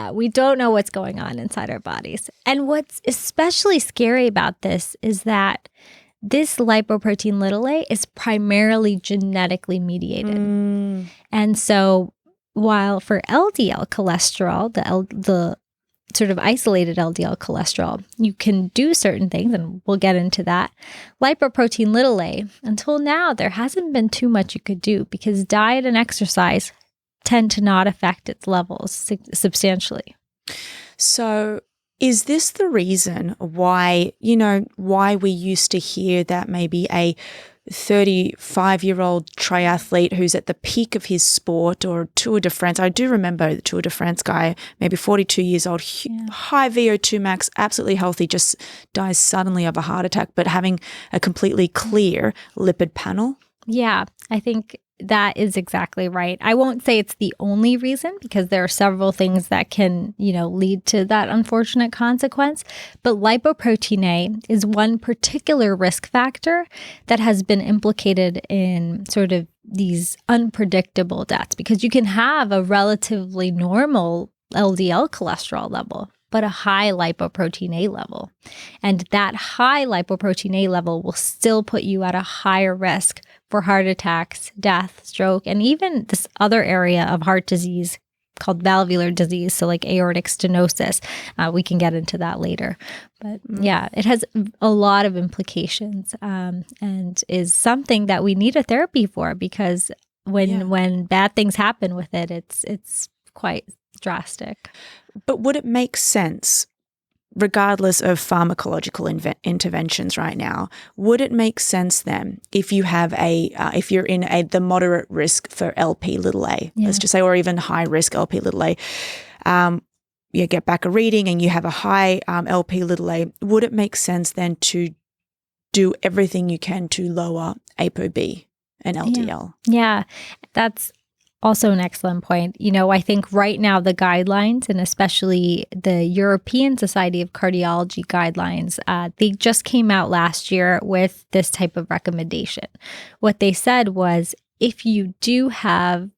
Yeah, we don't know what's going on inside our bodies. And what's especially scary about this is that this lipoprotein little a is primarily genetically mediated. And so while for LDL cholesterol, the sort of isolated LDL cholesterol, you can do certain things, and we'll get into that. Lipoprotein little a, until now, there hasn't been too much you could do because diet and exercise tend to not affect its levels substantially. So is this the reason why, why we used to hear that maybe a 35-year-old triathlete who's at the peak of his sport, or Tour de France, I do remember the Tour de France guy, maybe 42 years old, high VO2 max, absolutely healthy, just dies suddenly of a heart attack, but having a completely clear lipid panel? Yeah, I think that is exactly right. I won't say it's the only reason because there are several things that can, lead to that unfortunate consequence. But lipoprotein A is one particular risk factor that has been implicated in sort of these unpredictable deaths, because you can have a relatively normal LDL cholesterol level, but a high lipoprotein A level. And that high lipoprotein A level will still put you at a higher risk for heart attacks, death, stroke, and even this other area of heart disease called valvular disease, so like aortic stenosis. We can get into that later. But yeah, it has a lot of implications and is something that we need a therapy for, because when bad things happen with it, it's quite drastic. But would it make sense, regardless of pharmacological interventions right now, would it make sense then if you have if you're in the moderate risk for LP little a, let's just say, or even high risk LP little a, you get back a reading and you have a high LP little a, would it make sense then to do everything you can to lower APO B and LTL? Yeah, that's also an excellent point. I think right now the guidelines, and especially the European Society of Cardiology guidelines, they just came out last year with this type of recommendation. What they said was, if you do have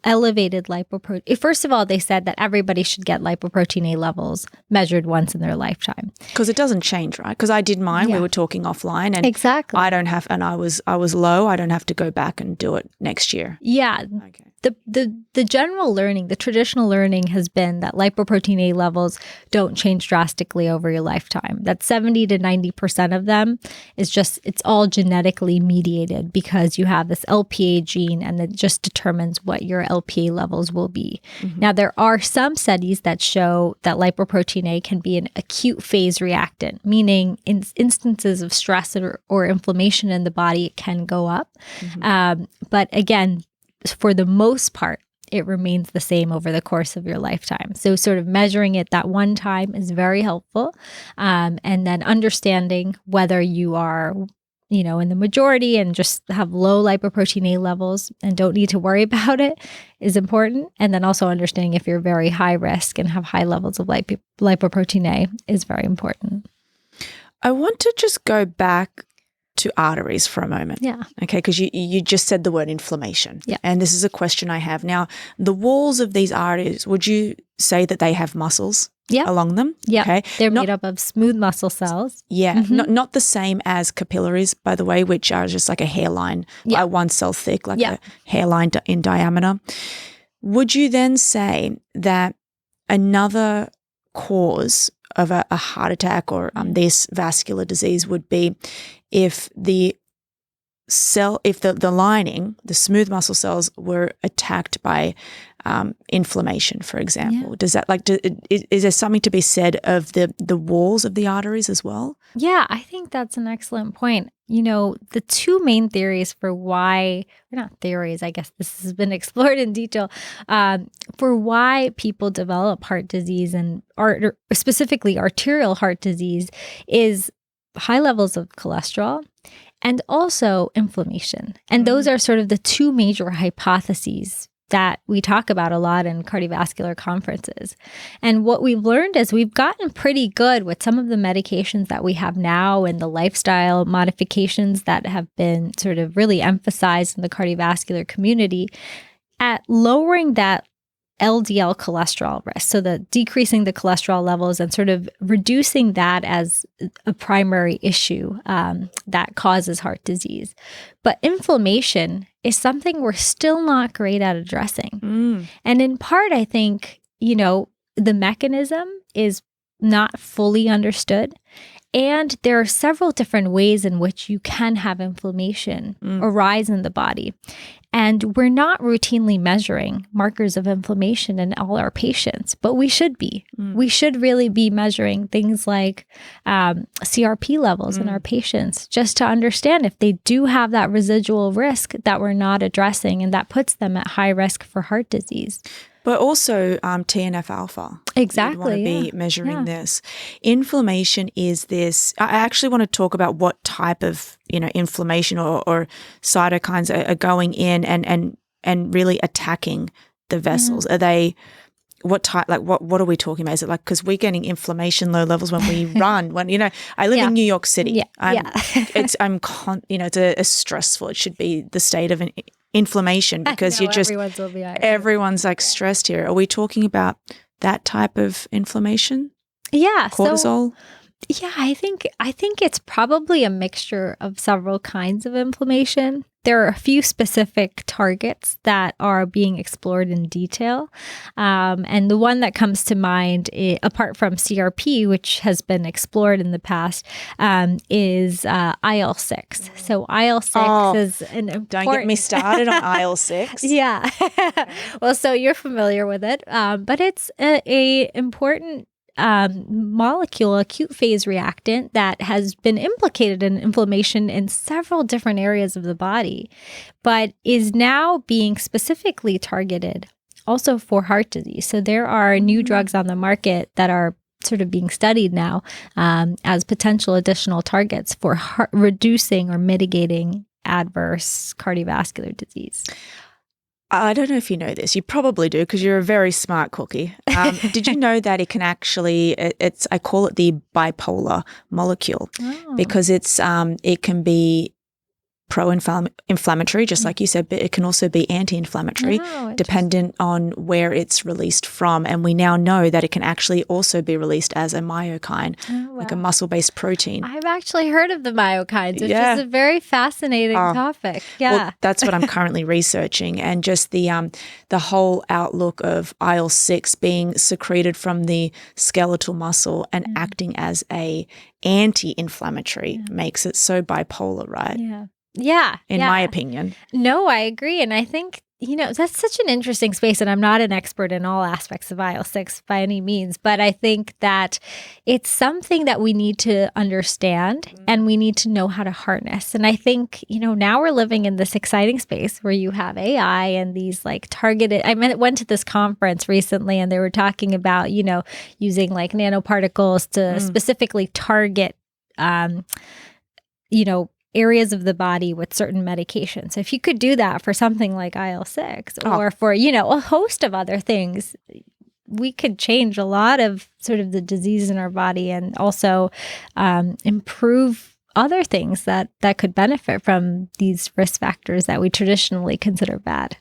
elevated lipoprotein, first of all, they said that everybody should get lipoprotein A levels measured once in their lifetime. Because it doesn't change, right? Because I did mine. We were talking offline, and exactly. I don't have, and I was low. I don't have to go back and do it next year. Yeah. Okay. The general learning, the traditional learning has been that lipoprotein A levels don't change drastically over your lifetime. That 70 to 90% of them is it's all genetically mediated because you have this LPA gene, and it just determines what your LPA levels will be. Mm-hmm. Now, there are some studies that show that lipoprotein A can be an acute phase reactant, meaning in instances of stress or inflammation in the body, it can go up. Mm-hmm. But again, for the most part, it remains the same over the course of your lifetime. So sort of measuring it that one time is very helpful. And then understanding whether you are, in the majority and just have low lipoprotein A levels and don't need to worry about it is important. And then also understanding if you're very high risk and have high levels of lipoprotein A is very important. I want to just go back to arteries for a moment. Yeah. Okay, because you just said the word inflammation. Yeah. And this is a question I have. Now, the walls of these arteries, would you say that they have muscles along them? Yeah. Okay. They're made up of smooth muscle cells. Yeah. Mm-hmm. Not the same as capillaries, by the way, which are just like a hairline, one cell thick, like a hairline in diameter. Would you then say that another cause of a heart attack or this vascular disease would be if the lining, the smooth muscle cells, were attacked by inflammation, for example? Does that is there something to be said of the walls of the arteries as well? Yeah, I think that's an excellent point. The two main theories for why, or not theories, I guess this has been explored in detail, for why people develop heart disease and specifically arterial heart disease is high levels of cholesterol and also inflammation. And those are sort of the two major hypotheses that we talk about a lot in cardiovascular conferences. And what we've learned is we've gotten pretty good with some of the medications that we have now and the lifestyle modifications that have been sort of really emphasized in the cardiovascular community at lowering that LDL cholesterol risk. So the decreasing the cholesterol levels and sort of reducing that as a primary issue that causes heart disease. But inflammation is something we're still not great at addressing. And in part, I think, the mechanism is not fully understood. And there are several different ways in which you can have inflammation arise in the body. And we're not routinely measuring markers of inflammation in all our patients, but we should be. We should really be measuring things like CRP levels in our patients, just to understand if they do have that residual risk that we're not addressing, and that puts them at high risk for heart disease. But also TNF alpha. Exactly. You want to be measuring this. Inflammation is this. I actually want to talk about what type of inflammation or cytokines are going in and really attacking the vessels. Are they? What type? Like what are we talking about? Is it like, because we're getting inflammation low levels when we run? When I live in New York City. It's a stressful. It should be the state of an inflammation, because everyone's like stressed here. Are we talking about that type of inflammation? Yeah. Cortisol? I think it's probably a mixture of several kinds of inflammation. There are a few specific targets that are being explored in detail. And the one that comes to mind, apart from CRP, which has been explored in the past, is IL-6. So IL-6 is an important... Don't get me started on IL-6. Yeah. Well, so you're familiar with it, but it's a important molecule, acute phase reactant that has been implicated in inflammation in several different areas of the body, but is now being specifically targeted also for heart disease. So there are new drugs on the market that are sort of being studied now as potential additional targets for reducing or mitigating adverse cardiovascular disease. I don't know if you know this. You probably do, because you're a very smart cookie. Did you know that it can actually, I call it the bipolar molecule, because it can be pro-inflammatory, just like you said, but it can also be anti-inflammatory, dependent on where it's released from. And we now know that it can actually also be released as a myokine, like a muscle-based protein. I've actually heard of the myokines, which is a very fascinating topic. Yeah. Well, that's what I'm currently researching. And just the whole outlook of IL-6 being secreted from the skeletal muscle and acting as a anti-inflammatory makes it so bipolar, right? Yeah. In my opinion. No, I agree. And I think, that's such an interesting space. And I'm not an expert in all aspects of IL-6 by any means, but I think that it's something that we need to understand and we need to know how to harness. And I think, now we're living in this exciting space where you have AI and these like targeted, went to this conference recently and they were talking about, using like nanoparticles to specifically target, areas of the body with certain medications. So if you could do that for something like IL-6 or for, a host of other things, we could change a lot of sort of the disease in our body and also improve other things that could benefit from these risk factors that we traditionally consider bad.